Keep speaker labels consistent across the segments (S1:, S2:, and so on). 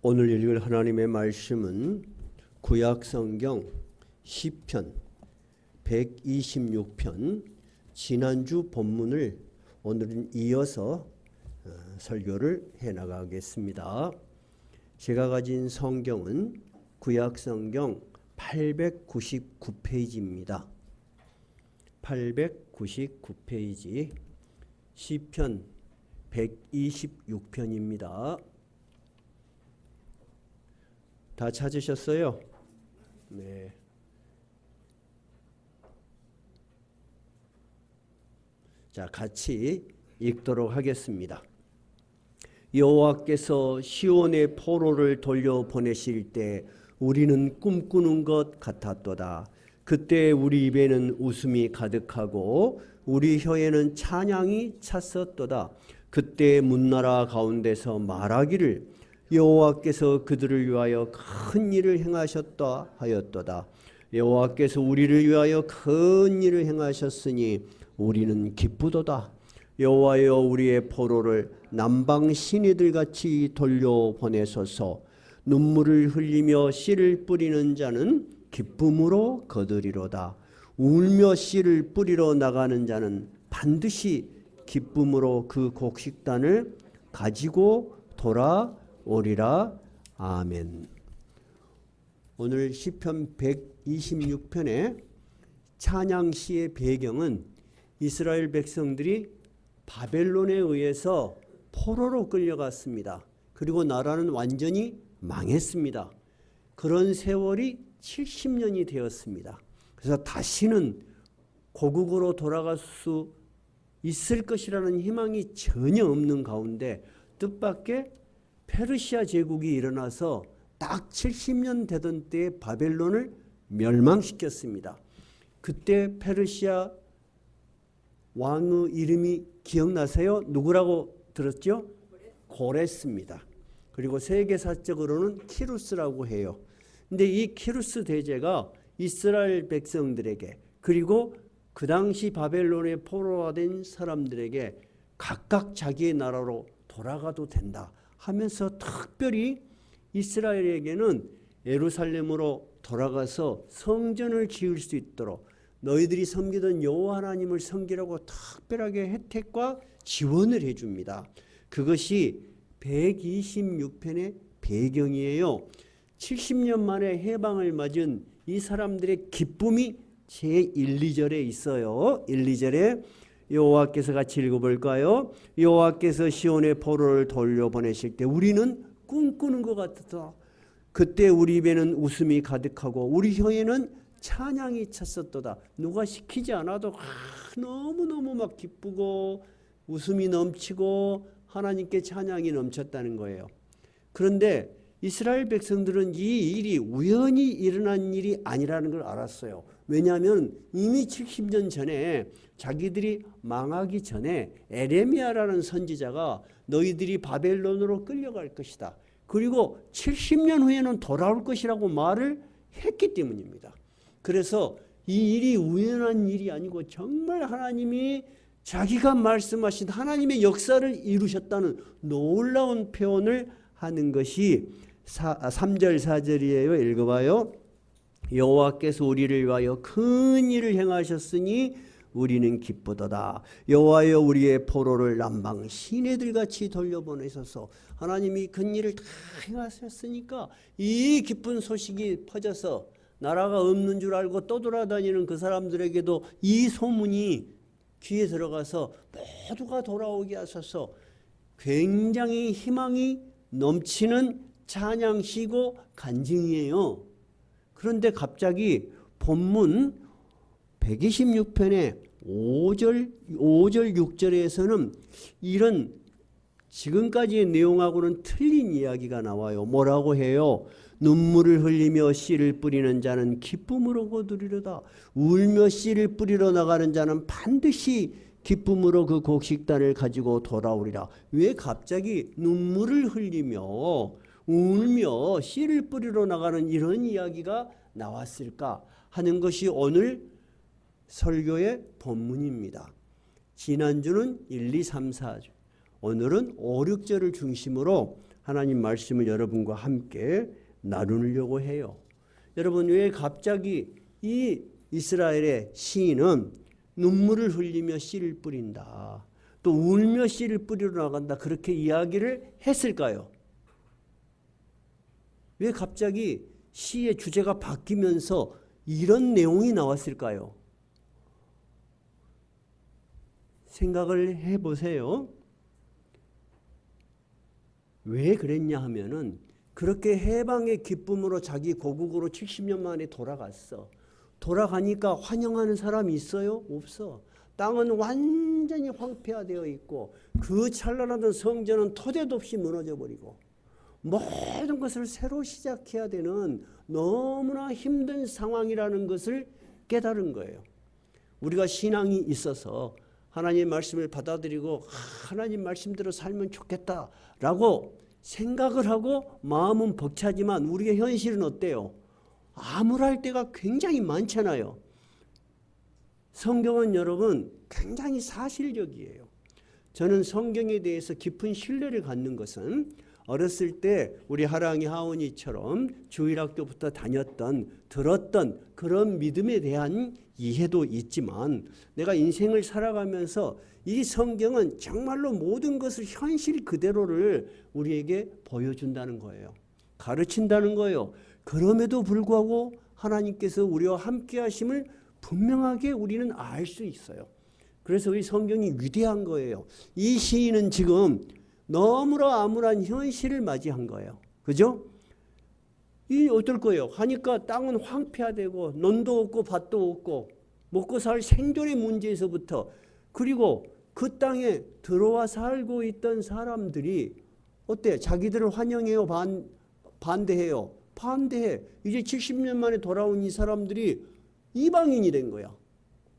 S1: 오늘 읽을 하나님의 말씀은 구약성경 시편 126편 지난주 본문을 오늘은 이어서 설교를 해나가겠습니다. 제가 가진 성경은 구약성경 899페이지입니다. 899페이지 시편 126편입니다. 다 찾으셨어요? 네. 자, 같이 읽도록 하겠습니다. 여호와께서 시온의 포로를 돌려보내실 때 우리는 꿈꾸는 것 같았도다. 그때 우리 입에는 웃음이 가득하고 우리 혀에는 찬양이 찼었도다. 그때 문나라 가운데서 말하기를 여호와께서 그들을 위하여 큰 일을 행하셨다 하였도다. 여호와께서 우리를 위하여 큰 일을 행하셨으니 우리는 기쁘도다. 여호와여 우리의 포로를 남방 시내들 같이 돌려보내소서. 눈물을 흘리며 씨를 뿌리는 자는 기쁨으로 거두리로다. 울며 씨를 뿌리러 나가는 자는 반드시 기쁨으로 그 곡식단을 가지고 돌아오리라. 아멘. 오늘 시편 126편의 찬양시의 배경은 이스라엘 백성들이 바벨론에 의해서 포로로 끌려갔습니다. 그리고 나라는 완전히 망했습니다. 그런 세월이 70년이 되었습니다. 그래서 다시는 고국으로 돌아갈 수 있을 것이라는 희망이 전혀 없는 가운데 뜻밖의 페르시아 제국이 일어나서 딱 70년 되던 때에 바벨론을 멸망시켰습니다. 그때 페르시아 왕의 이름이 기억나세요? 누구라고 들었죠? 고레스입니다. 그리고 세계사적으로는 키루스라고 해요. 근데 이 키루스 대제가 이스라엘 백성들에게 그리고 그 당시 바벨론에 포로가 된 사람들에게 각각 자기의 나라로 돌아가도 된다 하면서 특별히 이스라엘에게는 예루살렘으로 돌아가서 성전을 지을 수 있도록 너희들이 섬기던 여호와 하나님을 섬기라고 특별하게 혜택과 지원을 해줍니다. 그것이 126편의 배경이에요. 70년 만에 해방을 맞은 이 사람들의 기쁨이 제1, 2절에 있어요. 1, 2절에 여호와께서 같이 읽어볼까요? 여호와께서 시온의 포로를 돌려보내실 때 우리는 꿈꾸는 것 같았다. 그때 우리 입에는 웃음이 가득하고 우리 혀에는 찬양이 찼었도다. 누가 시키지 않아도 너무너무 막 기쁘고 웃음이 넘치고 하나님께 찬양이 넘쳤다는 거예요. 그런데 이스라엘 백성들은 이 일이 우연히 일어난 일이 아니라는 걸 알았어요. 왜냐하면 이미 70년 전에 자기들이 망하기 전에 에레미야라는 선지자가 너희들이 바벨론으로 끌려갈 것이다. 그리고 70년 후에는 돌아올 것이라고 말을 했기 때문입니다. 그래서 이 일이 우연한 일이 아니고 정말 하나님이 자기가 말씀하신 하나님의 역사를 이루셨다는 놀라운 표현을 하는 것이 3절 4절이에요. 읽어봐요. 여호와께서 우리를 위하여 큰 일을 행하셨으니 우리는 기쁘도다. 여호와여 우리의 포로를 남방 시내들같이 돌려보내셔서 하나님이 큰 일을 다 행하셨으니까 이 기쁜 소식이 퍼져서 나라가 없는 줄 알고 떠돌아다니는 그 사람들에게도 이 소문이 귀에 들어가서 모두가 돌아오게 하셔서 굉장히 희망이 넘치는 찬양시고 간증이에요. 그런데 갑자기 본문 126편의 5절 6절에서는 이런 지금까지의 내용하고는 틀린 이야기가 나와요. 뭐라고 해요? 눈물을 흘리며 씨를 뿌리는 자는 기쁨으로 거두리로다. 울며 씨를 뿌리러 나가는 자는 반드시 기쁨으로 그 곡식단을 가지고 돌아오리라. 왜 갑자기 눈물을 흘리며 울며 씨를 뿌리러 나가는 이런 이야기가 나왔을까 하는 것이 오늘 설교의 본문입니다. 지난주는 1, 2, 3, 4주, 오늘은 5, 6절을 중심으로 하나님 말씀을 여러분과 함께 나누려고 해요. 여러분, 왜 갑자기 이 이스라엘의 시인은 눈물을 흘리며 씨를 뿌린다, 또 울며 씨를 뿌리러 나간다, 그렇게 이야기를 했을까요? 왜 갑자기 시의 주제가 바뀌면서 이런 내용이 나왔을까요? 생각을 해보세요. 왜 그랬냐 하면은 그렇게 해방의 기쁨으로 자기 고국으로 70년 만에 돌아갔어. 돌아가니까 환영하는 사람이 있어요? 없어. 땅은 완전히 황폐화되어 있고 그 찬란하던 성전은 토대도 없이 무너져 버리고 모든 것을 새로 시작해야 되는 너무나 힘든 상황이라는 것을 깨달은 거예요. 우리가 신앙이 있어서 하나님의 말씀을 받아들이고 하나님 말씀대로 살면 좋겠다라고 생각을 하고 마음은 벅차지만 우리의 현실은 어때요? 암울할 때가 굉장히 많잖아요. 성경은 여러분 굉장히 사실적이에요. 저는 성경에 대해서 깊은 신뢰를 갖는 것은 어렸을 때 우리 하랑이 하원이처럼 주일학교부터 다녔던 들었던 그런 믿음에 대한 이해도 있지만 내가 인생을 살아가면서 이 성경은 정말로 모든 것을 현실 그대로를 우리에게 보여준다는 거예요. 가르친다는 거예요. 그럼에도 불구하고 하나님께서 우리와 함께 하심을 분명하게 우리는 알 수 있어요. 그래서 이 성경이 위대한 거예요. 이 시인은 지금 너무나 암울한 현실을 맞이한 거예요. 그죠? 이 어떨 거예요? 하니까 땅은 황폐화되고 논도 없고 밭도 없고 먹고 살 생존의 문제에서부터, 그리고 그 땅에 들어와 살고 있던 사람들이 어때? 자기들을 환영해요? 반대해요? 반대해. 이제 70년 만에 돌아온 이 사람들이 이방인이 된 거야.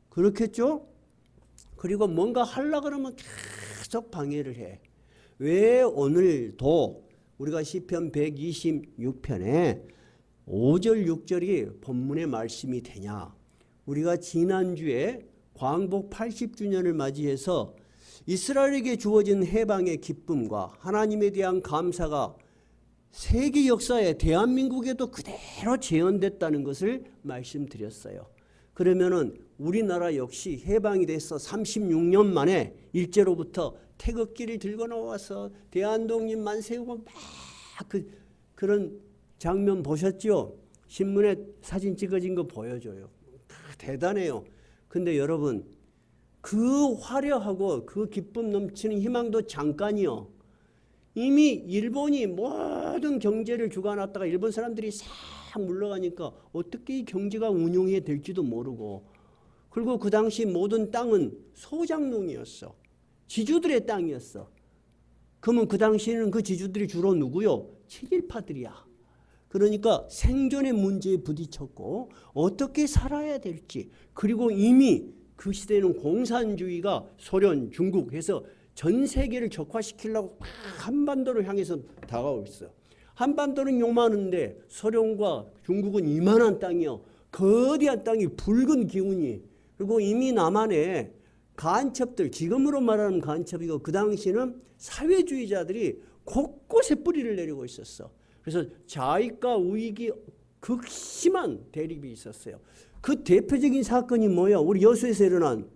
S1: 그렇겠죠? 그리고 뭔가 하려고 그러면 계속 방해를 해. 왜 오늘도 우리가 시편 126편에 5절 6절이 본문의 말씀이 되냐? 우리가 지난주에 광복 80주년을 맞이해서 이스라엘에게 주어진 해방의 기쁨과 하나님에 대한 감사가 세계 역사에 대한민국에도 그대로 재현됐다는 것을 말씀드렸어요. 그러면은 우리나라 역시 해방이 돼서 36년 만에 일제로부터 태극기를 들고 나와서 대한독립 만세우고 막 그런 장면 보셨죠? 신문에 사진 찍어진 거 보여줘요. 대단해요. 근데 여러분, 그 화려하고 그 기쁨 넘치는 희망도 잠깐이요. 이미 일본이 모든 경제를 주관했다가 일본 사람들이 싹 물러가니까 어떻게 이 경제가 운용이 될지도 모르고, 그리고 그 당시 모든 땅은 소작농이었어. 지주들의 땅이었어. 그러면 그 당시에는 그 지주들이 주로 누구요? 친일파들이야. 그러니까 생존의 문제에 부딪혔고 어떻게 살아야 될지, 그리고 이미 그 시대에는 공산주의가 소련, 중국 해서 전 세계를 적화시키려고 한반도를 향해서 다가오고 있어. 한반도는 요만한데 소련과 중국은 이만한 땅이요. 거대한 땅이 붉은 기운이. 그리고 이미 남한에 간첩들, 지금으로 말하는 간첩이고 그 당시는 사회주의자들이 곳곳에 뿌리를 내리고 있었어. 그래서 좌익과 우익이 극심한 대립이 있었어요. 그 대표적인 사건이 뭐야? 우리 여수에서 일어난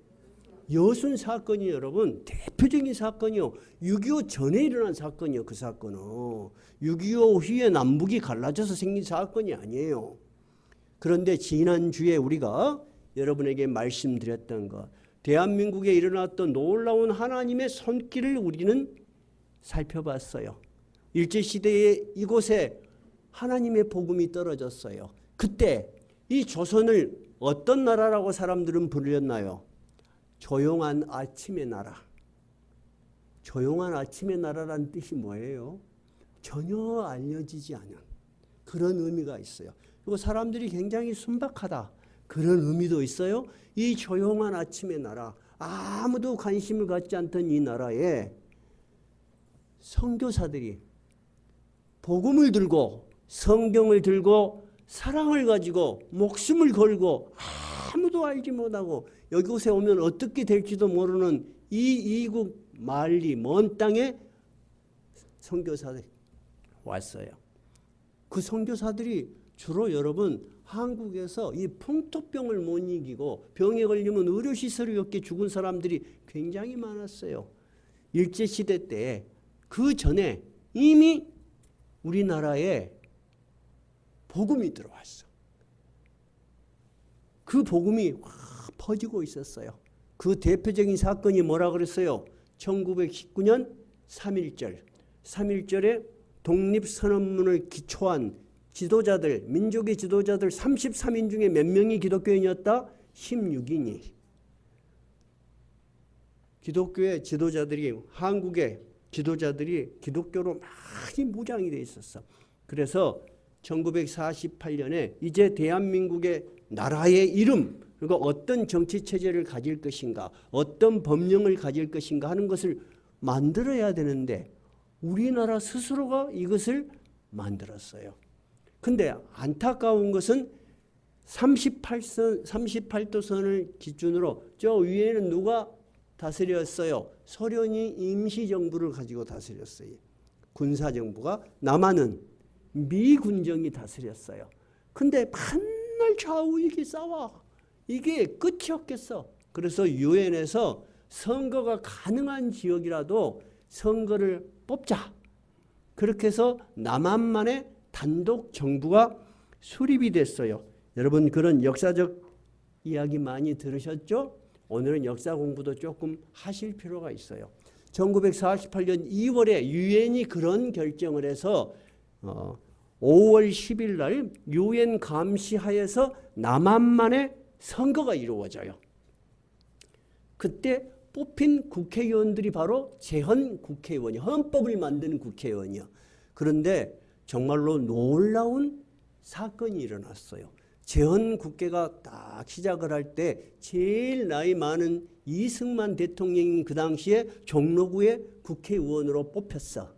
S1: 여순 사건이 여러분 대표적인 사건이요. 6.25 전에 일어난 사건이요. 그 사건은 6.25 후에 남북이 갈라져서 생긴 사건이 아니에요. 그런데 지난주에 우리가 여러분에게 말씀드렸던 것, 대한민국에 일어났던 놀라운 하나님의 손길을 우리는 살펴봤어요. 일제시대에 이곳에 하나님의 복음이 떨어졌어요. 그때 이 조선을 어떤 나라라고 사람들은 부르셨나요? 조용한 아침의 나라. 조용한 아침의 나라라는 뜻이 뭐예요? 전혀 알려지지 않은 그런 의미가 있어요. 그리고 사람들이 굉장히 순박하다, 그런 의미도 있어요. 이 조용한 아침의 나라, 아무도 관심을 갖지 않던 이 나라에 선교사들이 복음을 들고 성경을 들고 사랑을 가지고 목숨을 걸고 아무도 알지 못하고 여기곳에 오면 어떻게 될지도 모르는 이 이국 멀리 먼 땅에 선교사들이 왔어요. 그 선교사들이 주로 여러분 한국에서 이 풍토병을 못 이기고 병에 걸리면 의료시설이 없게 죽은 사람들이 굉장히 많았어요. 일제시대 때 그 전에 이미 우리나라에 복음이 들어왔어. 그 복음이 확 퍼지고 있었어요. 그 대표적인 사건이 뭐라 그랬어요? 1919년 3.1절. 3.1절에 독립선언문을 기초한 지도자들, 민족의 지도자들 33인 중에 몇 명이 기독교인이었다? 16인이. 기독교의 지도자들이, 한국의 지도자들이 기독교로 많이 무장이 돼 있었어. 그래서 1948년에 이제 대한민국의 나라의 이름, 그리고 어떤 정치체제를 가질 것인가, 어떤 법령을 가질 것인가 하는 것을 만들어야 되는데 우리나라 스스로가 이것을 만들었어요. 근데 안타까운 것은 38도선을 기준으로 저 위에는 누가 다스렸어요? 소련이 임시정부를 가지고 다스렸어요. 군사정부가. 남한은 미군정이 다스렸어요. 근데 맨날 좌우익이 싸워. 이게 끝이 없겠어. 그래서 유엔에서 선거가 가능한 지역이라도 선거를 뽑자. 그렇게 해서 남한만의 단독 정부가 수립이 됐어요. 여러분 그런 역사적 이야기 많이 들으셨죠? 오늘은 역사 공부도 조금 하실 필요가 있어요. 1948년 2월에 유엔이 그런 결정을 해서 5월 10일 날 유엔 감시하에서 남한만의 선거가 이루어져요. 그때 뽑힌 국회의원들이 바로 재헌 국회의원이요. 헌법을 만드는 국회의원이요. 그런데 정말로 놀라운 사건이 일어났어요. 재헌 국회가 딱 시작을 할 때 제일 나이 많은 이승만 대통령이 그 당시에 종로구의 국회의원으로 뽑혔어.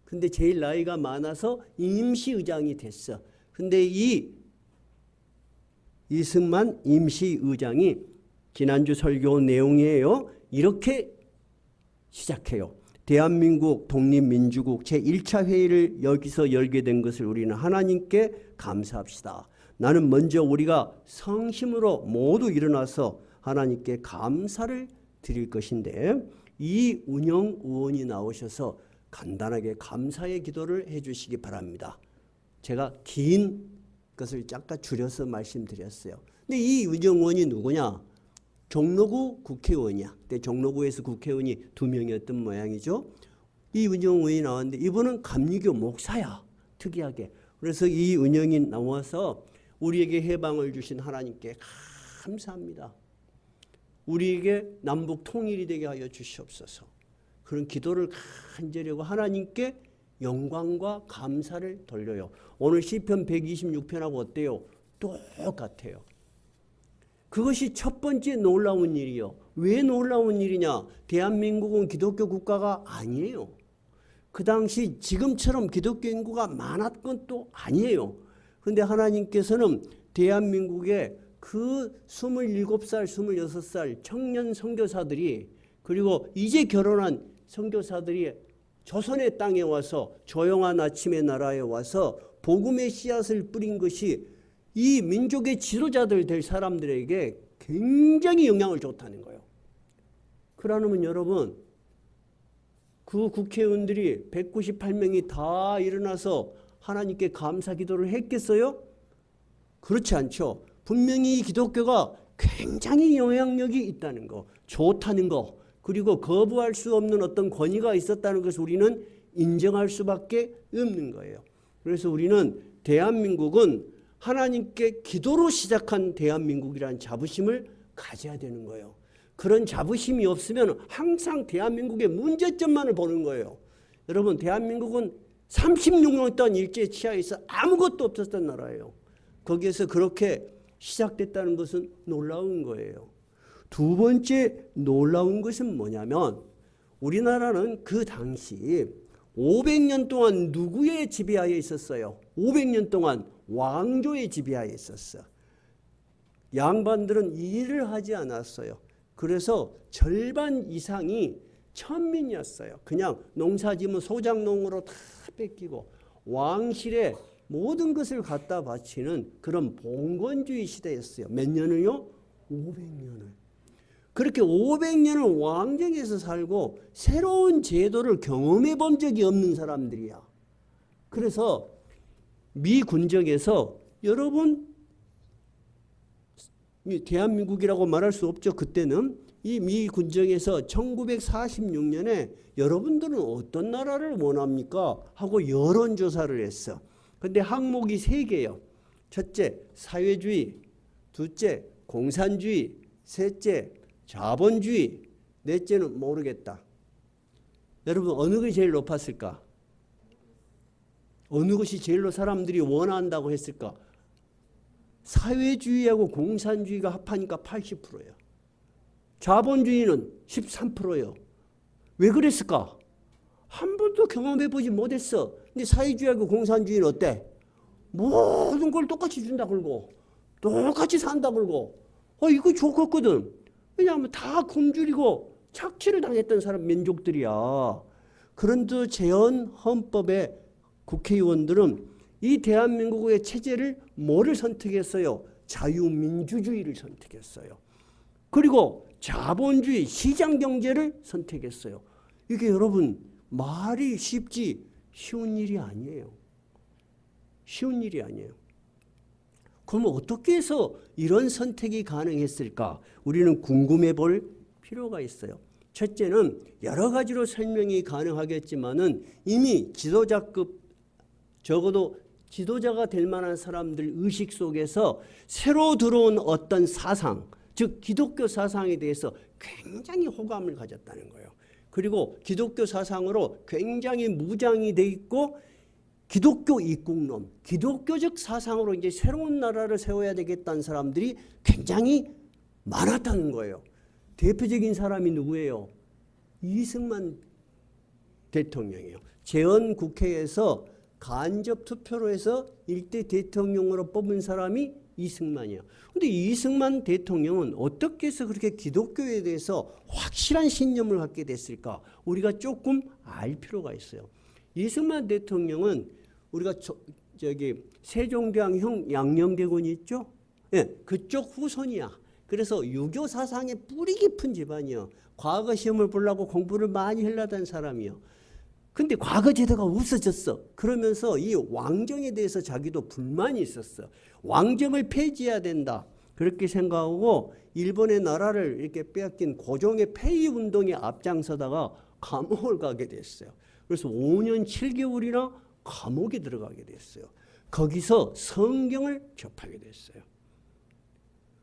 S1: 근데 제일 나이가 많아서 임시의장이 됐어. 근데 이 이승만 임시의장이 지난주 설교 내용이에요. 이렇게 시작해요. 대한민국 독립민주국 제1차 회의를 여기서 열게 된 것을 우리는 하나님께 감사합시다. 나는 먼저 우리가 성심으로 모두 일어나서 하나님께 감사를 드릴 것인데 이 운영 의원이 나오셔서 간단하게 감사의 기도를 해주시기 바랍니다. 제가 긴 것을 잠깐 줄여서 말씀드렸어요. 근데 이 운영 의원이 누구냐? 종로구 국회의원이야. 그때 종로구에서 국회의원이 2명이었던 모양이죠. 이 운영 의원이 나왔는데 이분은 감리교 목사야. 특이하게. 그래서 이 운영이 나와서 우리에게 해방을 주신 하나님께 감사합니다. 우리에게 남북 통일이 되게 하여 주시옵소서. 그런 기도를 간절히 하고 하나님께 영광과 감사를 돌려요. 오늘 시편 126편하고 어때요? 똑같아요. 그것이 첫 번째 놀라운 일이요. 왜 놀라운 일이냐? 대한민국은 기독교 국가가 아니에요. 그 당시 지금처럼 기독교 인구가 많았건 또 아니에요. 그런데 하나님께서는 대한민국에 그 27살, 26살 청년 선교사들이 그리고 이제 결혼한 선교사들이 조선의 땅에 와서 조용한 아침의 나라에 와서 복음의 씨앗을 뿌린 것이 이 민족의 지도자들 될 사람들에게 굉장히 영향을 줬다는 거예요. 그러면 여러분 그 국회의원들이 198명이 다 일어나서 하나님께 감사 기도를 했겠어요? 그렇지 않죠. 분명히 기독교가 굉장히 영향력이 있다는 거, 좋다는 거, 그리고 거부할 수 없는 어떤 권위가 있었다는 것을 우리는 인정할 수밖에 없는 거예요. 그래서 우리는 대한민국은 하나님께 기도로 시작한 대한민국이라는 자부심을 가져야 되는 거예요. 그런 자부심이 없으면 항상 대한민국의 문제점만을 보는 거예요. 여러분 대한민국은 36년 동안 일제 치하에서 아무것도 없었던 나라예요. 거기에서 그렇게 시작됐다는 것은 놀라운 거예요. 두 번째 놀라운 것은 뭐냐면 우리나라는 그 당시 500년 동안 누구의 지배하에 있었어요? 500년 동안 왕조의 지배하에 있었어. 양반들은 일을 하지 않았어요. 그래서 절반 이상이 천민이었어요. 그냥 농사지면 소작농으로 다 뺏기고 왕실에 모든 것을 갖다 바치는 그런 봉건주의 시대였어요. 몇 년을요? 500년을. 그렇게 500년을 왕정에서 살고 새로운 제도를 경험해 본 적이 없는 사람들이야. 그래서 미 군정에서 여러분, 대한민국이라고 말할 수 없죠. 그때는 이 미 군정에서 1946년에 여러분들은 어떤 나라를 원합니까? 하고 여론조사를 했어. 근데 항목이 3개예요. 첫째, 사회주의. 둘째, 공산주의. 셋째, 자본주의. 넷째는 모르겠다. 여러분 어느 것이 제일 높았을까? 어느 것이 제일로 사람들이 원한다고 했을까? 사회주의하고 공산주의가 합하니까 80%예요. 자본주의는 13%예요. 왜 그랬을까? 한 번도 경험해보지 못했어. 근데 사회주의하고 공산주의는 어때? 모든 걸 똑같이 준다 그러고 똑같이 산다 그러고 이거 좋겠거든. 왜냐하면 다 굶주리고 착취를 당했던 사람 민족들이야. 그런데 재헌 헌법의 국회의원들은 이 대한민국의 체제를 뭐를 선택했어요? 자유민주주의를 선택했어요. 그리고 자본주의 시장경제를 선택했어요. 이게 여러분 말이 쉽지 쉬운 일이 아니에요. 쉬운 일이 아니에요. 그러면 어떻게 해서 이런 선택이 가능했을까? 우리는 궁금해 볼 필요가 있어요. 첫째는 여러 가지로 설명이 가능하겠지만은 이미 지도자급, 적어도 지도자가 될 만한 사람들 의식 속에서 새로 들어온 어떤 사상, 즉 기독교 사상에 대해서 굉장히 호감을 가졌다는 거예요. 그리고 기독교 사상으로 굉장히 무장이 돼 있고 기독교 이국론, 기독교적 사상으로 이제 새로운 나라를 세워야 되겠다는 사람들이 굉장히 많았다는 거예요. 대표적인 사람이 누구예요? 이승만 대통령이에요. 재헌 국회에서 간접 투표로 해서 일대 대통령으로 뽑은 사람이 이승만이에요. 근데 이승만 대통령은 어떻게 해서 그렇게 기독교에 대해서 확실한 신념을 갖게 됐을까? 우리가 조금 알 필요가 있어요. 이승만 대통령은 우리가 저기 세종대왕 양녕대군이 있죠? 예, 그쪽 후손이야. 그래서 유교 사상에 뿌리 깊은 집안이요. 과거 시험을 보려고 공부를 많이 하려던 사람이요. 근데 과거 제도가 없어졌어. 그러면서 이 왕정에 대해서 자기도 불만이 있었어. 왕정을 폐지해야 된다. 그렇게 생각하고 일본의 나라를 이렇게 빼앗긴 고종의 폐위 운동에 앞장서다가 감옥을 가게 됐어요. 그래서 5년 7개월이나 감옥에 들어가게 됐어요. 거기서 성경을 접하게 됐어요.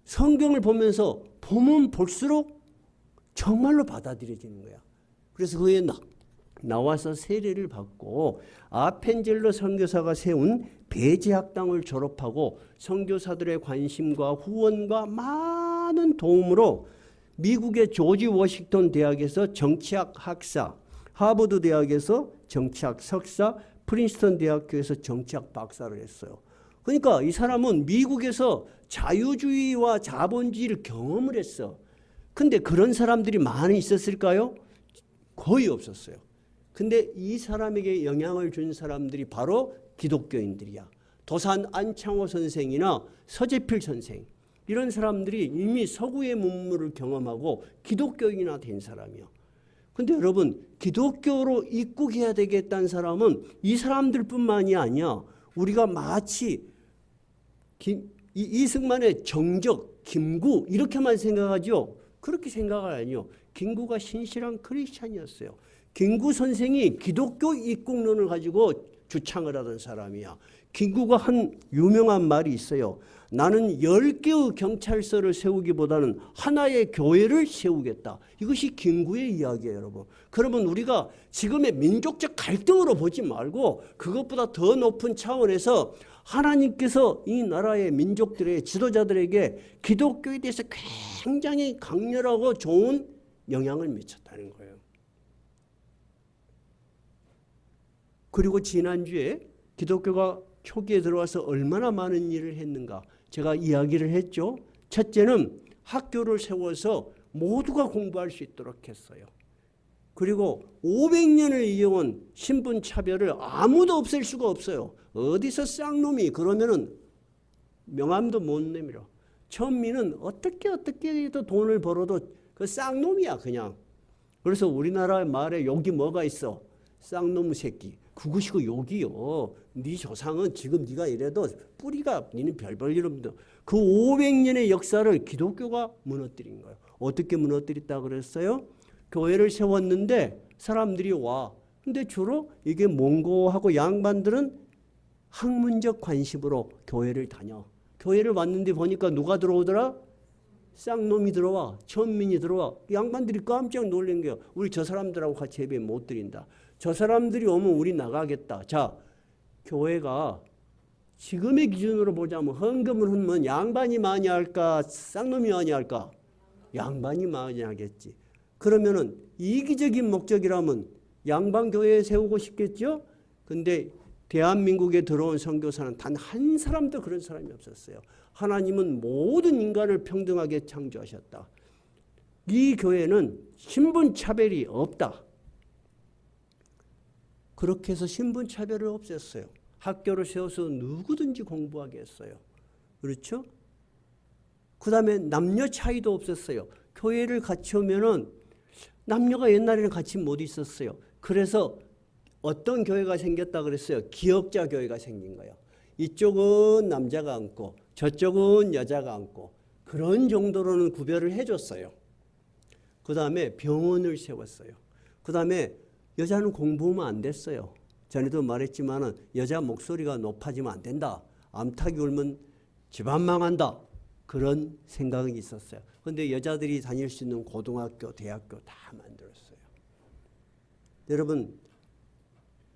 S1: 성경을 보면서 보면 볼수록 정말로 받아들여지는 거야. 그래서 그에 나와서 세례를 받고 아펜젤로 선교사가 세운 배제학당을 졸업하고 선교사들의 관심과 후원과 많은 도움으로 미국의 조지 워싱턴 대학에서 정치학 학사, 하버드 대학에서 정치학 석사, 프린스턴 대학교에서 정치학 박사를 했어요. 그러니까 이 사람은 미국에서 자유주의와 자본주의를 경험을 했어. 근데 그런 사람들이 많이 있었을까요? 거의 없었어요. 근데 이 사람에게 영향을 준 사람들이 바로 기독교인들이야. 도산 안창호 선생이나 서재필 선생, 이런 사람들이 이미 서구의 문물을 경험하고 기독교인이나 된 사람이야. 근데 여러분, 기독교로 입국해야 되겠다는 사람은 이 사람들뿐만이 아니야. 우리가 마치 이승만의 정적, 김구 이렇게만 생각하죠. 그렇게 생각을 아니요. 김구가 신실한 크리스찬이었어요. 김구 선생이 기독교 입국론을 가지고 주창을 하던 사람이야. 김구가 한 유명한 말이 있어요. 나는 10개의 경찰서를 세우기보다는 하나의 교회를 세우겠다. 이것이 김구의 이야기예요, 여러분. 그러면 우리가 지금의 민족적 갈등으로 보지 말고 그것보다 더 높은 차원에서 하나님께서 이 나라의 민족들의 지도자들에게 기독교에 대해서 굉장히 강렬하고 좋은 영향을 미쳤다는 거예요. 그리고 지난주에 기독교가 초기에 들어와서 얼마나 많은 일을 했는가 제가 이야기를 했죠. 첫째는 학교를 세워서 모두가 공부할 수 있도록 했어요. 그리고 500년을 이어온 신분 차별을 아무도 없앨 수가 없어요. 어디서 쌍놈이 그러면은 명함도 못 내밀어. 천민은 어떻게 해도 돈을 벌어도 그 쌍놈이야 그냥. 그래서 우리나라 말에 욕이 뭐가 있어? 쌍놈 새끼. 그것이고 욕이요. 네 조상은 지금 네가 이래도 뿌리가 니는 별 볼 일 없는데 그 500년의 역사를 기독교가 무너뜨린 거예요. 어떻게 무너뜨렸다 그랬어요? 교회를 세웠는데 사람들이 와. 근데 주로 이게 몽고하고 양반들은 학문적 관심으로 교회를 다녀. 교회를 왔는데 보니까 누가 들어오더라? 쌍놈이 들어와. 천민이 들어와. 양반들이 깜짝 놀란 거예요. 우리 저 사람들하고 같이 예배 못 드린다. 저 사람들이 오면 우리 나가겠다. 자, 교회가 지금의 기준으로 보자면 헌금을 하면 양반이 많이 할까? 쌍놈이 많이 할까? 양반이 많이 하겠지. 그러면은 이기적인 목적이라면 양반 교회에 세우고 싶겠죠? 근데 대한민국에 들어온 선교사는 단 한 사람도 그런 사람이 없었어요. 하나님은 모든 인간을 평등하게 창조하셨다. 이 교회는 신분 차별이 없다. 그렇게 해서 신분 차별을 없앴어요. 학교를 세워서 누구든지 공부하게 했어요. 그렇죠? 그 다음에 남녀 차이도 없었어요. 교회를 같이 오면은 남녀가 옛날에는 같이 못 있었어요. 그래서 어떤 교회가 생겼다 그랬어요? 기역자 교회가 생긴 거예요. 이쪽은 남자가 앉고 저쪽은 여자가 앉고 그런 정도로는 구별을 해줬어요. 그 다음에 병원을 세웠어요. 그 다음에 여자는 공부하면 안 됐어요. 전에도 말했지만 여자 목소리가 높아지면 안 된다. 암탉이 울면 집안 망한다. 그런 생각이 있었어요. 그런데 여자들이 다닐 수 있는 고등학교, 대학교 다 만들었어요. 여러분,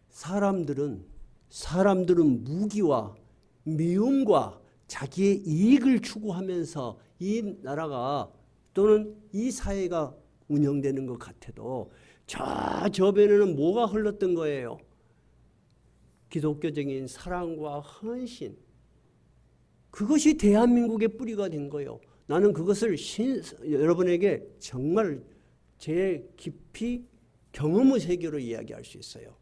S1: 사람들은 무기와 미움과 자기의 이익을 추구하면서 이 나라가 또는 이 사회가 운영되는 것 같아도 저 배에는 뭐가 흘렀던 거예요? 기독교적인 사랑과 헌신. 그것이 대한민국의 뿌리가 된 거예요. 나는 그것을 여러분에게 정말 제 깊이 경험의 세계로 이야기할 수 있어요.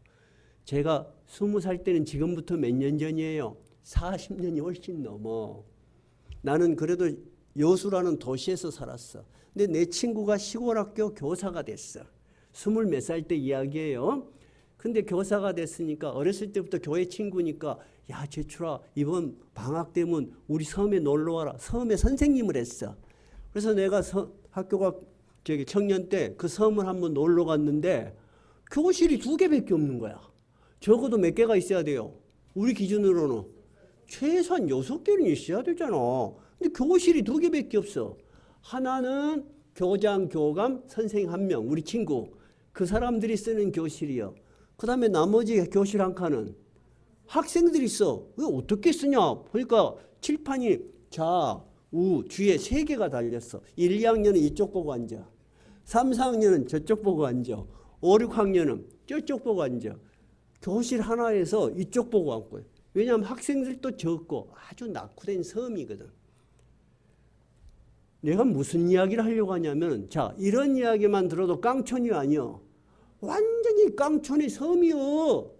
S1: 제가 20살 때는 지금부터 몇 년 전이에요. 40년이 훨씬 넘어. 나는 그래도 여수라는 도시에서 살았어. 근데 내 친구가 시골 학교 교사가 됐어. 20몇 살 때 이야기예요. 근데 교사가 됐으니까 어렸을 때부터 교회 친구니까 야 제출아 이번 방학 되면 우리 섬에 놀러 와라. 섬에 선생님을 했어. 그래서 내가 학교가 청년 때 그 섬을 한번 놀러 갔는데 교실이 2개밖에 없는 거야. 적어도 몇 개가 있어야 돼요. 우리 기준으로는 최소한 6개는 있어야 되잖아. 근데 교실이 2개밖에 없어. 하나는 교장, 교감, 선생님 1명, 우리 친구. 그 사람들이 쓰는 교실이요. 그 다음에 나머지 교실 한 칸은 학생들이 써. 왜 어떻게 쓰냐? 보니까 칠판이 좌, 우, 뒤에 3개가 달렸어. 1, 2학년은 이쪽 보고 앉아. 3, 4학년은 저쪽 보고 앉아. 5, 6학년은 저쪽 보고 앉아. 교실 하나에서 이쪽 보고 앉고. 왜냐하면 학생들도 적고 아주 낙후된 섬이거든. 내가 무슨 이야기를 하려고 하냐면 자 이런 이야기만 들어도 깡촌이 아니요. 완전히 깡촌의 섬이요.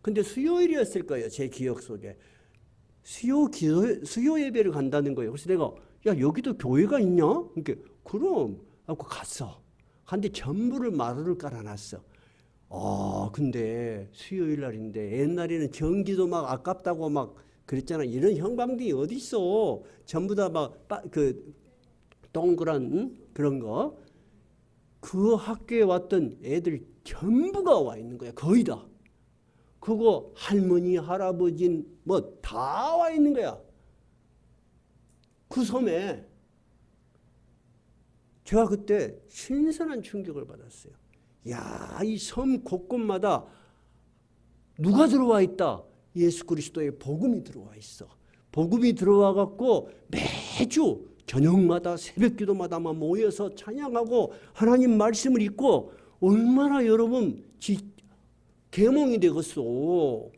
S1: 근데 수요일이었을 거예요. 제 기억 속에. 수요 예배를 간다는 거예요. 그래서 내가 야 여기도 교회가 있냐? 그러니까 그럼 하고 갔어. 근데 전부를 마루를 깔아놨어. 근데 수요일 날인데 옛날에는 전기도 막 아깝다고 막 그랬잖아. 이런 형광등이 어디 있어? 전부 다 막 그 동그란 그런 거. 그 학교에 왔던 애들 전부가 와 있는 거야. 거의 다. 그거 할머니, 할아버지 뭐 다 와 있는 거야. 그 섬에. 제가 그때 신선한 충격을 받았어요. 야, 이 섬 곳곳마다 누가 들어와 있다? 예수 그리스도의 복음이 들어와 있어. 복음이 들어와 갖고 매주 저녁마다 새벽기도마다 모여서 찬양하고 하나님 말씀을 읽고 얼마나 여러분 계몽이 되겠어.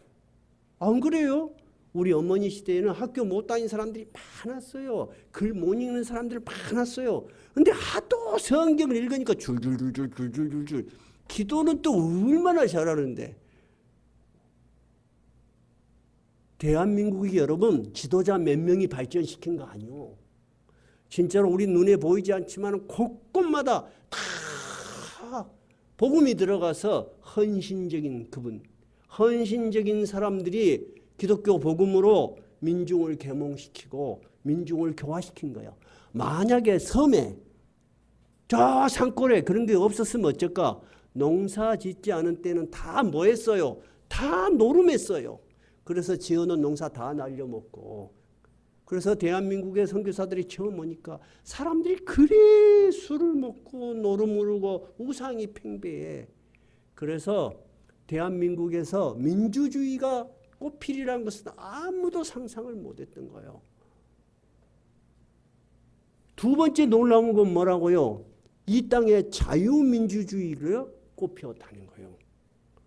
S1: 안 그래요? 우리 어머니 시대에는 학교 못 다닌 사람들이 많았어요. 글 못 읽는 사람들 많았어요. 근데 하도 성경을 읽으니까 줄줄줄줄줄줄줄 기도는 또 얼마나 잘하는데. 대한민국이 여러분 지도자 몇 명이 발전시킨 거 아니요. 진짜로 우리 눈에 보이지 않지만 곳곳마다 다 복음이 들어가서 헌신적인 그분, 헌신적인 사람들이 기독교 복음으로 민중을 계몽시키고 민중을 교화시킨 거예요. 만약에 섬에 저 산골에 그런 게 없었으면 어쩔까? 농사 짓지 않은 때는 다 뭐 했어요? 다 노름했어요. 그래서 지어놓은 농사 다 날려먹고. 그래서 대한민국의 선교사들이 처음 오니까 사람들이 그리 술을 먹고 노름을 하고 우상이 팽배해. 그래서 대한민국에서 민주주의가 꽃피리라는 것은 아무도 상상을 못했던 거예요. 두 번째 놀라운 건 뭐라고요? 이 땅에 자유민주주의를 꽃피웠다는 거예요.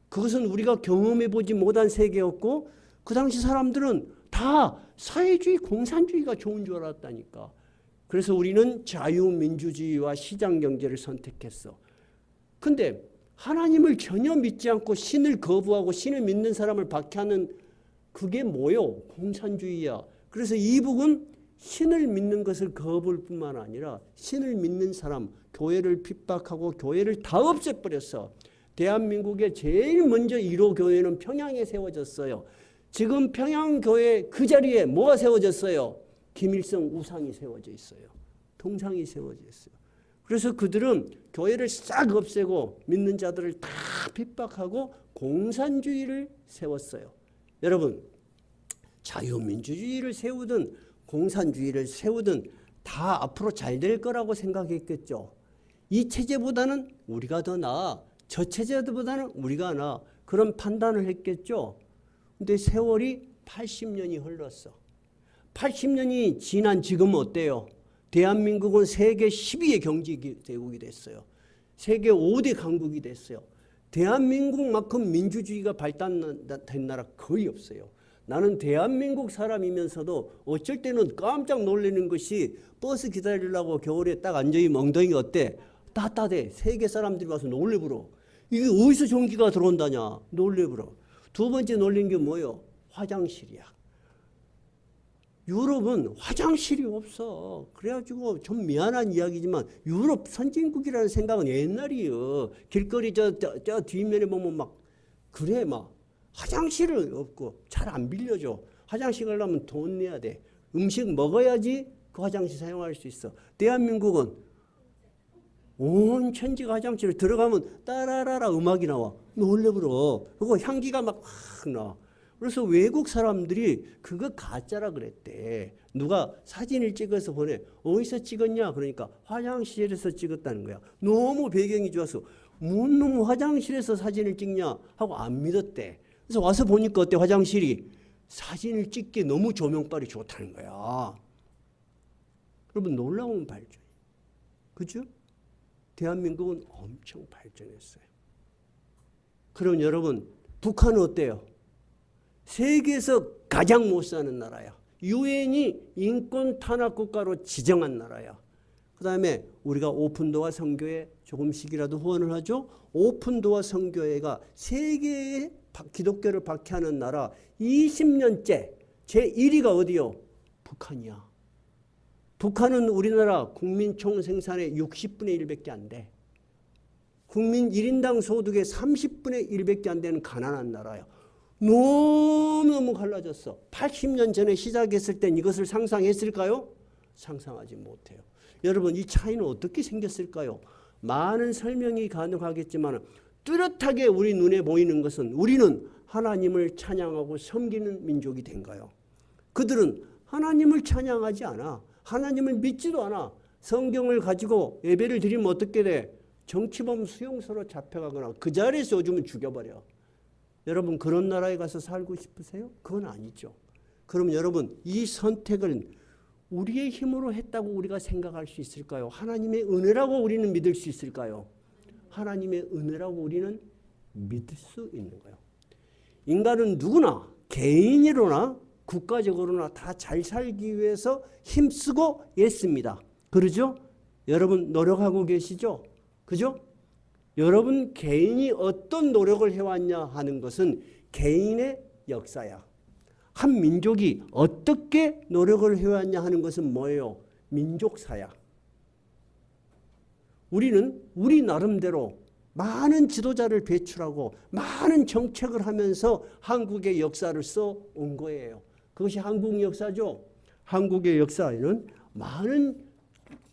S1: 그것은 우리가 경험해보지 못한 세계였고 그 당시 사람들은 다 사회주의, 공산주의가 좋은 줄 알았다니까. 그래서 우리는 자유민주주의와 시장경제를 선택했어. 근데 하나님을 전혀 믿지 않고 신을 거부하고 신을 믿는 사람을 박해하는 그게 뭐요? 공산주의야. 그래서 이북은 신을 믿는 것을 거부할 뿐만 아니라 신을 믿는 사람, 교회를 핍박하고 교회를 다 없애버렸어. 대한민국의 제일 먼저 1호 교회는 평양에 세워졌어요. 지금 평양교회 그 자리에 뭐가 세워졌어요? 김일성 우상이 세워져 있어요. 동상이 세워져 있어요. 그래서 그들은 교회를 싹 없애고 믿는 자들을 다 핍박하고 공산주의를 세웠어요. 여러분, 자유민주주의를 세우든 공산주의를 세우든 다 앞으로 잘 될 거라고 생각했겠죠. 이 체제보다는 우리가 더 나아, 저 체제보다는 우리가 나아, 그런 판단을 했겠죠. 근데 세월이 80년이 흘렀어. 80년이 지난 지금 어때요? 대한민국은 세계 12의 경제대국이 됐어요. 세계 5대 강국이 됐어요. 대한민국만큼 민주주의가 발달된 나라 거의 없어요. 나는 대한민국 사람이면서도 어쩔 때는 깜짝 놀라는 것이 버스 기다리려고 겨울에 딱 앉아있는 엉덩이가 어때? 따뜻해. 세계 사람들이 와서 놀래부러. 이게 어디서 전기가 들어온다냐? 놀래부러. 두 번째 놀린 게 뭐예요? 화장실이야. 유럽은 화장실이 없어. 그래가지고 좀 미안한 이야기지만 유럽 선진국이라는 생각은 옛날이에요. 길거리 저 뒷면에 보면 막 그래 막 화장실은 없고 잘 안 빌려줘. 화장실 가려면 돈 내야 돼. 음식 먹어야지 그 화장실 사용할 수 있어. 대한민국은 온 천지가 화장실에 들어가면 따라라라 음악이 나와. 놀래부러. 그리고 향기가 막 확 나. 그래서 외국 사람들이 그거 가짜라 그랬대. 누가 사진을 찍어서 보내. 어디서 찍었냐? 그러니까 화장실에서 찍었다는 거야. 너무 배경이 좋아서 뭔 놈 화장실에서 사진을 찍냐 하고 안 믿었대. 그래서 와서 보니까 어때? 화장실이 사진을 찍기 너무 조명빨이 좋다는 거야. 여러분 놀라운 발전. 그죠? 대한민국은 엄청 발전했어요. 그럼 여러분 북한은 어때요? 세계에서 가장 못 사는 나라야. 유엔이 인권 탄압 국가로 지정한 나라야. 그 다음에 우리가 오픈도어 선교회 조금씩이라도 후원을 하죠. 오픈도어 선교회가 세계의 기독교를 박해하는 나라 20년째 제1위가 어디요? 북한이야. 북한은 우리나라 국민 총생산의 60분의 1밖에 안 돼. 국민 1인당 소득의 30분의 1밖에 안 되는 가난한 나라야. 너무너무 갈라졌어. 80년 전에 시작했을 땐 이것을 상상했을까요? 상상하지 못해요. 여러분 이 차이는 어떻게 생겼을까요? 많은 설명이 가능하겠지만 뚜렷하게 우리 눈에 보이는 것은 우리는 하나님을 찬양하고 섬기는 민족이 된 거예요. 그들은 하나님을 찬양하지 않아. 하나님을 믿지도 않아. 성경을 가지고 예배를 드리면 어떻게 돼? 정치범 수용소로 잡혀가거나 그 자리에서 오줌을 죽여버려. 여러분 그런 나라에 가서 살고 싶으세요? 그건 아니죠. 그럼 여러분 이 선택을 우리의 힘으로 했다고 우리가 생각할 수 있을까요? 하나님의 은혜라고 우리는 믿을 수 있을까요? 하나님의 은혜라고 우리는 믿을 수 있는 거예요. 인간은 누구나 개인으로나 국가적으로나 다 잘 살기 위해서 힘쓰고 애씁니다. 그러죠? 여러분 노력하고 계시죠? 그죠? 여러분 개인이 어떤 노력을 해왔냐 하는 것은 개인의 역사야. 한 민족이 어떻게 노력을 해왔냐 하는 것은 뭐예요? 민족사야. 우리는 우리 나름대로 많은 지도자를 배출하고 많은 정책을 하면서 한국의 역사를 써온 거예요. 그것이 한국 역사죠. 한국의 역사에는 많은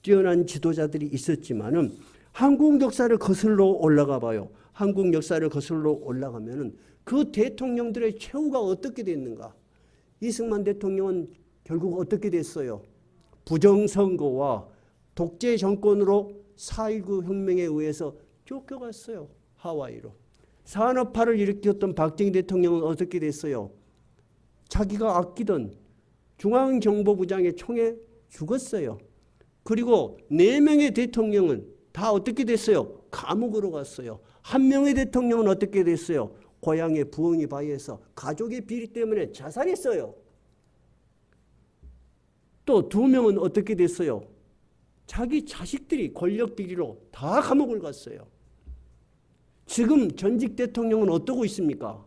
S1: 뛰어난 지도자들이 있었지만은 한국 역사를 거슬러 올라가 봐요. 한국 역사를 거슬러 올라가면은 그 대통령들의 최후가 어떻게 됐는가? 이승만 대통령은 결국 어떻게 됐어요? 부정선거와 독재 정권으로 4.19 혁명에 의해서 쫓겨갔어요. 하와이로. 산업화를 일으켰던 박정희 대통령은 어떻게 됐어요? 자기가 아끼던 중앙정보부장의 총에 죽었어요. 그리고 4명의 대통령은 다 어떻게 됐어요? 감옥으로 갔어요. 1명의 대통령은 어떻게 됐어요? 고향의 부엉이 바위에서 가족의 비리 때문에 자살했어요. 또 2명은 어떻게 됐어요? 자기 자식들이 권력 비리로 다 감옥을 갔어요. 지금 전직 대통령은 어떠고 있습니까?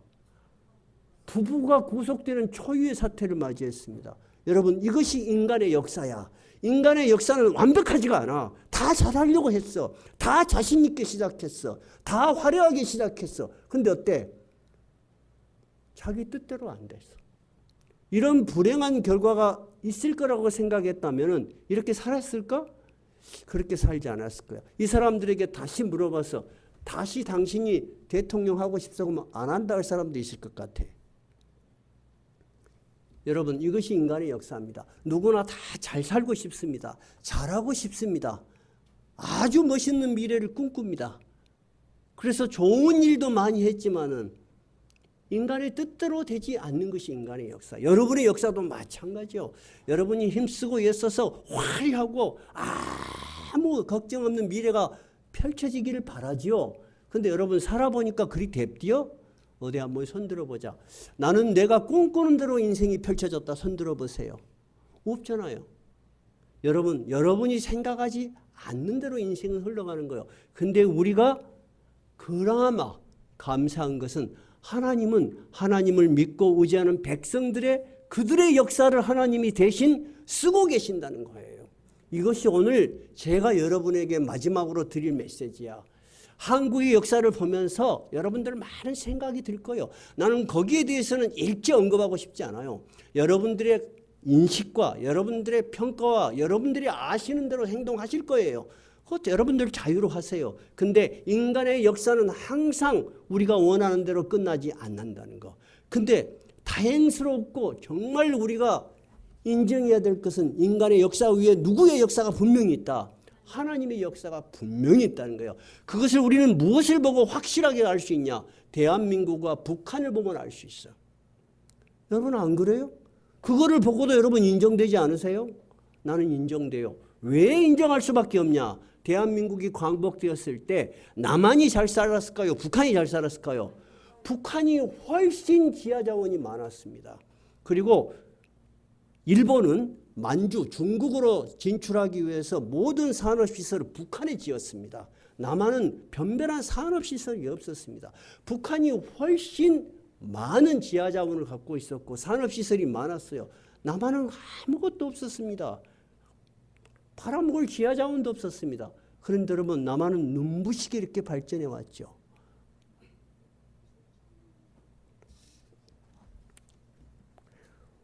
S1: 부부가 구속되는 초유의 사태를 맞이했습니다. 여러분, 이것이 인간의 역사야. 인간의 역사는 완벽하지가 않아. 다 잘하려고 했어. 다 자신 있게 시작했어. 다 화려하게 시작했어. 근데 어때? 자기 뜻대로 안 됐어. 이런 불행한 결과가 있을 거라고 생각했다면 이렇게 살았을까? 그렇게 살지 않았을 거야. 이 사람들에게 다시 물어봐서 다시 당신이 대통령 하고 싶다고 하면 안 한다 할 사람도 있을 것 같아. 여러분, 이것이 인간의 역사입니다. 누구나 다 잘 살고 싶습니다. 잘하고 싶습니다. 아주 멋있는 미래를 꿈꿉니다. 그래서 좋은 일도 많이 했지만은 인간의 뜻대로 되지 않는 것이 인간의 역사. 여러분의 역사도 마찬가지요. 여러분이 힘쓰고 애써서 화려하고 아무 걱정 없는 미래가 펼쳐지기를 바라지요. 근데 여러분 살아보니까 그리 됩디요? 어디 한번 손들어 보자. 나는 내가 꿈꾸는 대로 인생이 펼쳐졌다. 손들어 보세요. 없잖아요. 여러분, 여러분이 생각하지 않는 대로 인생은 흘러가는 거예요. 근데 우리가 그나마 감사한 것은 하나님은 하나님을 믿고 의지하는 백성들의 그들의 역사를 하나님이 대신 쓰고 계신다는 거예요. 이것이 오늘 제가 여러분에게 마지막으로 드릴 메시지야. 한국의 역사를 보면서 여러분들 많은 생각이 들 거예요. 나는 거기에 대해서는 일체 언급하고 싶지 않아요. 여러분들의 인식과 여러분들의 평가와 여러분들이 아시는 대로 행동하실 거예요. 그것도 여러분들 자유로 하세요. 근데 인간의 역사는 항상 우리가 원하는 대로 끝나지 않는다는 거. 근데 다행스럽고 정말 우리가 인정해야 될 것은 인간의 역사 위에 누구의 역사가 분명히 있다. 하나님의 역사가 분명히 있다는 거예요. 그것을 우리는 무엇을 보고 확실하게 알 수 있냐? 대한민국과 북한을 보면 알 수 있어. 여러분 안 그래요? 그거를 보고도 여러분 인정되지 않으세요? 나는 인정돼요. 왜 인정할 수밖에 없냐? 대한민국이 광복되었을 때 남한이 잘 살았을까요? 북한이 잘 살았을까요? 북한이 훨씬 지하자원이 많았습니다. 그리고 일본은 만주, 중국으로 진출하기 위해서 모든 산업시설을 북한에 지었습니다. 남한은 변변한 산업시설이 없었습니다. 북한이 훨씬 많은 지하자원을 갖고 있었고 산업시설이 많았어요. 남한은 아무것도 없었습니다. 팔아먹을 지하자원도 없었습니다. 그런데 여러분, 남한은 눈부시게 이렇게 발전해 왔죠.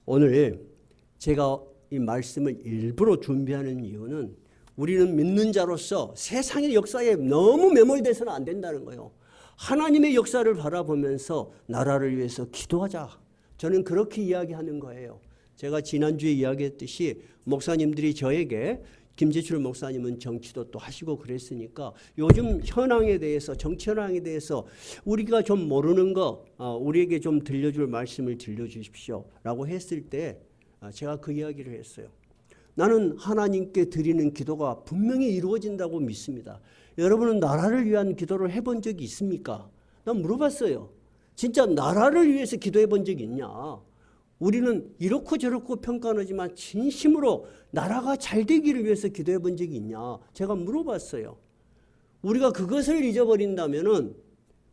S1: 오늘 제가 이 말씀을 일부러 준비하는 이유는 우리는 믿는 자로서 세상의 역사에 너무 매몰돼서는 안 된다는 거예요. 하나님의 역사를 바라보면서 나라를 위해서 기도하자. 저는 그렇게 이야기하는 거예요. 제가 지난주에 이야기했듯이 목사님들이 저에게 김재출 목사님은 정치도 또 하시고 그랬으니까 요즘 현황에 대해서 정치 현황에 대해서 우리가 좀 모르는 거 우리에게 좀 들려줄 말씀을 들려주십시오 라고 했을 때 제가 그 이야기를 했어요. 나는 하나님께 드리는 기도가 분명히 이루어진다고 믿습니다. 여러분은 나라를 위한 기도를 해본 적이 있습니까? 난 물어봤어요. 진짜 나라를 위해서 기도해 본 적이 있냐? 우리는 이렇고 저렇고 평가하지만 진심으로 나라가 잘 되기를 위해서 기도해 본 적이 있냐? 제가 물어봤어요. 우리가 그것을 잊어버린다면은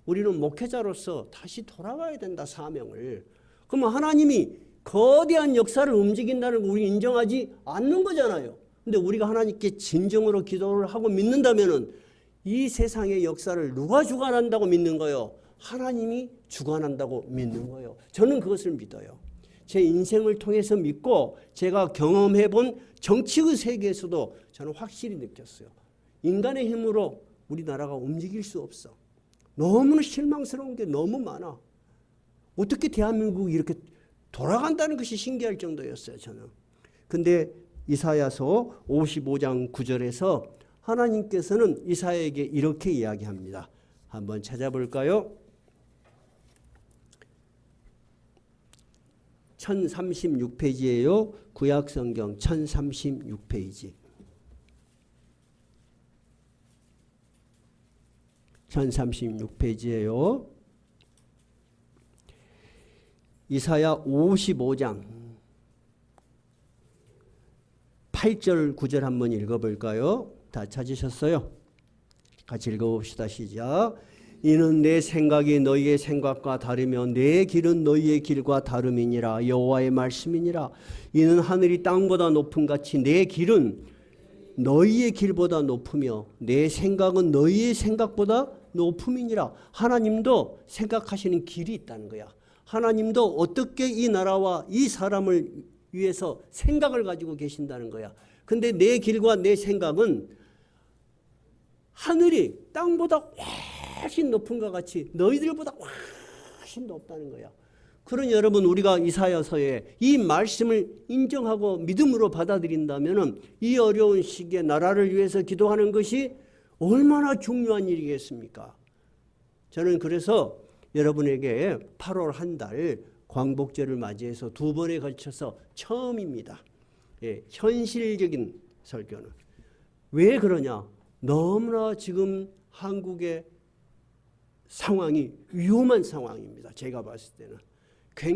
S1: 우리는 목회자로서 다시 돌아가야 된다, 사명을. 그러면 하나님이 거대한 역사를 움직인다는 걸 우리 인정하지 않는 거잖아요. 근데 우리가 하나님께 진정으로 기도를 하고 믿는다면은 이 세상의 역사를 누가 주관한다고 믿는 거예요? 하나님이 주관한다고 믿는 거예요. 저는 그것을 믿어요. 제 인생을 통해서 믿고 제가 경험해 본 정치의 세계에서도 저는 확실히 느꼈어요. 인간의 힘으로 우리나라가 움직일 수 없어. 너무나 실망스러운 게 너무 많아. 어떻게 대한민국이 이렇게 돌아간다는 것이 신기할 정도였어요, 저는. 근데 이사야서 55장 9절에서 하나님께서는 이사야에게 이렇게 이야기합니다. 한번 찾아볼까요? 1036페이지예요. 구약성경 1036페이지. 1036페이지예요. 이사야 55장 8절 9절 한번 읽어볼까요? 다 찾으셨어요? 같이 읽어봅시다. 시작. 이는 내 생각이 너희의 생각과 다르며 내 길은 너희의 길과 다름이니라. 여호와의 말씀이니라. 이는 하늘이 땅보다 높음 같이 내 길은 너희의 길보다 높으며 내 생각은 너희의 생각보다 높음이니라. 하나님도 생각하시는 길이 있다는 거야. 하나님도 어떻게 이 나라와 이 사람을 위해서 생각을 가지고 계신다는 거야. 근데 내 길과 내 생각은 하늘이 땅보다 훨씬 높은 것 같이 너희들보다 훨씬 높다는 거야. 그러니 여러분, 우리가 이사야서에 이 말씀을 인정하고 믿음으로 받아들인다면 이 어려운 시기에 나라를 위해서 기도하는 것이 얼마나 중요한 일이겠습니까? 저는 그래서 여러분에게 8월 한 달 광복절을 맞이해서 2번에 걸쳐서 처음입니다. 현실적인 설교는. 왜 그러냐? 너무나 지금 한국의 상황이 위험한 상황입니다. 제가 봤을 때는.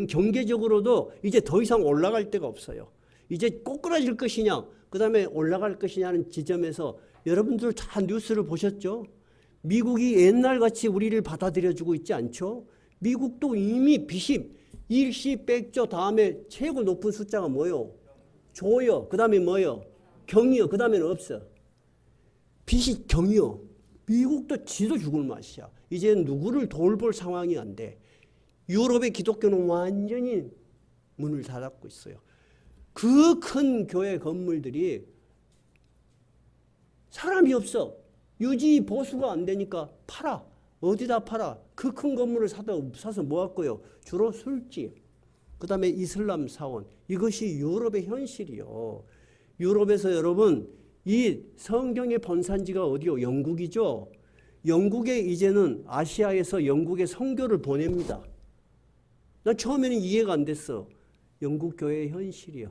S1: 경제적으로도 이제 더 이상 올라갈 데가 없어요. 이제 꼬꾸라질 것이냐, 그 다음에 올라갈 것이냐는 지점에서 여러분들 다 뉴스를 보셨죠? 미국이 옛날같이 우리를 받아들여주고 있지 않죠? 미국도 이미 빚이 일시 백조 다음에 최고 높은 숫자가 뭐요? 조요. 그 다음에 뭐요? 경이요. 그 다음에는 없어. 빚이 경이요. 미국도 지도 죽을 맛이야. 이제 누구를 돌볼 상황이 안 돼. 유럽의 기독교는 완전히 문을 닫았고 있어요. 그 큰 교회 건물들이 사람이 없어. 유지 보수가 안 되니까 팔아. 어디다 팔아? 그 큰 건물을 사서 모았고요. 주로 술집, 그 다음에 이슬람 사원. 이것이 유럽의 현실이요. 유럽에서 여러분, 이 성경의 본산지가 어디요? 영국이죠. 영국에 이제는 아시아에서 영국의 선교를 보냅니다. 난 처음에는 이해가 안 됐어. 영국 교회의 현실이요.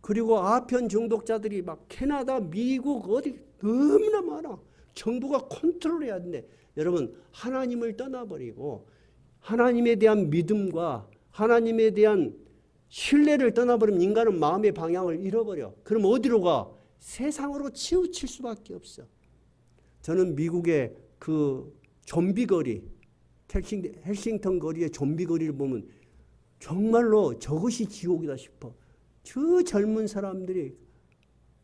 S1: 그리고 아편 중독자들이 막 캐나다, 미국 어디 너무나 많아. 정부가 컨트롤해야 되는데 여러분, 하나님을 떠나버리고 하나님에 대한 믿음과 하나님에 대한 신뢰를 떠나버리면 인간은 마음의 방향을 잃어버려. 그럼 어디로 가? 세상으로 치우칠 수밖에 없어. 저는 미국의 그 좀비 거리, 헬싱턴 거리의 좀비 거리를 보면 정말로 저것이 지옥이다 싶어. 저 젊은 사람들이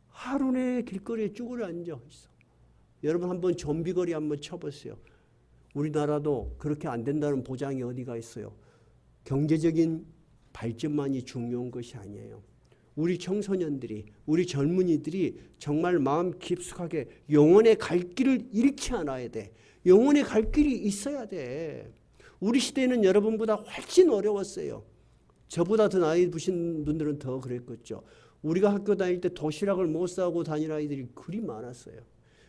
S1: 하루 내 길거리에 쭈그려 앉아 있어. 여러분 한번 좀비 거리 한번 쳐보세요. 우리나라도 그렇게 안 된다는 보장이 어디가 있어요? 경제적인 발전만이 중요한 것이 아니에요. 우리 청소년들이, 우리 젊은이들이 정말 마음 깊숙하게 영혼의 갈 길을 잃지 않아야 돼. 영혼의 갈 길이 있어야 돼. 우리 시대는 여러분보다 훨씬 어려웠어요. 저보다 더 나이 드신 분들은 더 그랬겠죠. 우리가 학교 다닐 때 도시락을 못 사고 다니는 아이들이 그리 많았어요.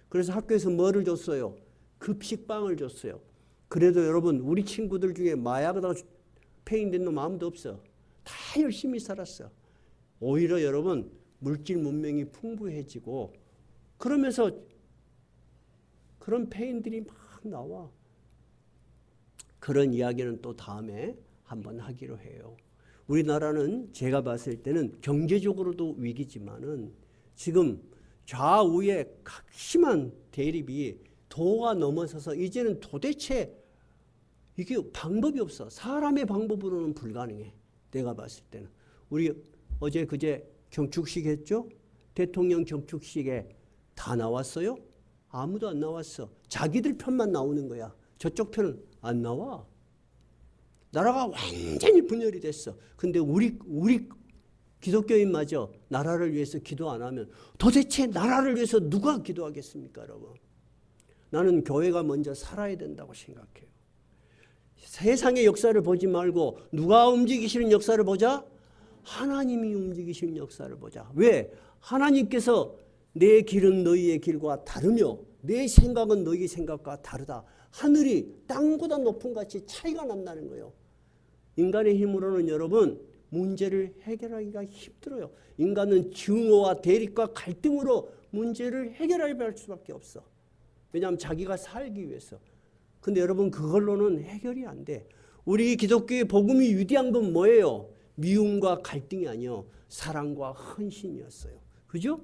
S1: 그래서 학교에서 뭐를 줬어요? 급식빵을 줬어요. 그래도 여러분, 우리 친구들 중에 마약하다가 폐인된 놈 아무도 없어. 다 열심히 살았어. 오히려 여러분, 물질 문명이 풍부해지고 그러면서 그런 폐인들이 막 나와. 그런 이야기는 또 다음에 한번 하기로 해요. 우리나라는 제가 봤을 때는 경제적으로도 위기지만은 지금 좌우의 각심한 대립이 도가 넘어서서 이제는 도대체 이게 방법이 없어. 사람의 방법으로는 불가능해. 내가 봤을 때는. 우리 어제 그제 경축식 했죠? 대통령 경축식에 다 나왔어요? 아무도 안 나왔어. 자기들 편만 나오는 거야. 저쪽 편은 안 나와. 나라가 완전히 분열이 됐어. 근데 우리 기독교인마저 나라를 위해서 기도 안 하면 도대체 나라를 위해서 누가 기도하겠습니까, 여러분? 나는 교회가 먼저 살아야 된다고 생각해요. 세상의 역사를 보지 말고 누가 움직이시는 역사를 보자? 하나님이 움직이시는 역사를 보자. 왜? 하나님께서 내 길은 너희의 길과 다르며 내 생각은 너희 생각과 다르다. 하늘이 땅보다 높은 같이 차이가 난다는 거예요. 인간의 힘으로는 여러분 문제를 해결하기가 힘들어요. 인간은 증오와 대립과 갈등으로 문제를 해결할 수밖에 없어. 왜냐하면 자기가 살기 위해서. 근데 여러분 그걸로는 해결이 안 돼. 우리 기독교의 복음이 위대한 건 뭐예요? 미움과 갈등이 아니요. 사랑과 헌신이었어요. 그죠?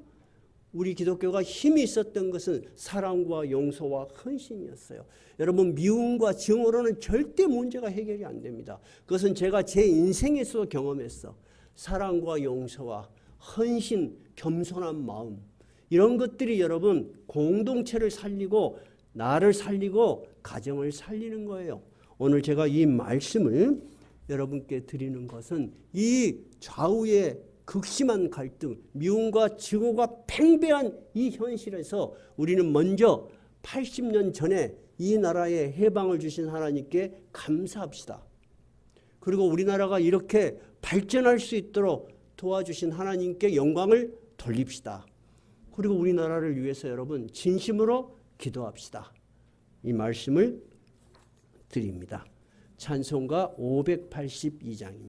S1: 우리 기독교가 힘이 있었던 것은 사랑과 용서와 헌신이었어요. 여러분 미움과 증오로는 절대 문제가 해결이 안 됩니다. 그것은 제가 제 인생에서 경험했어. 사랑과 용서와 헌신, 겸손한 마음 이런 것들이 여러분 공동체를 살리고 나를 살리고 가정을 살리는 거예요. 오늘 제가 이 말씀을 여러분께 드리는 것은 이 좌우의 극심한 갈등, 미움과 증오가 팽배한 이 현실에서 우리는 먼저 80년 전에 이 나라에 해방을 주신 하나님께 감사합시다. 그리고 우리나라가 이렇게 발전할 수 있도록 도와주신 하나님께 영광을 돌립시다. 그리고 우리나라를 위해서 여러분 진심으로 기도합시다. 이 말씀을 드립니다. 찬송가 582장입니다.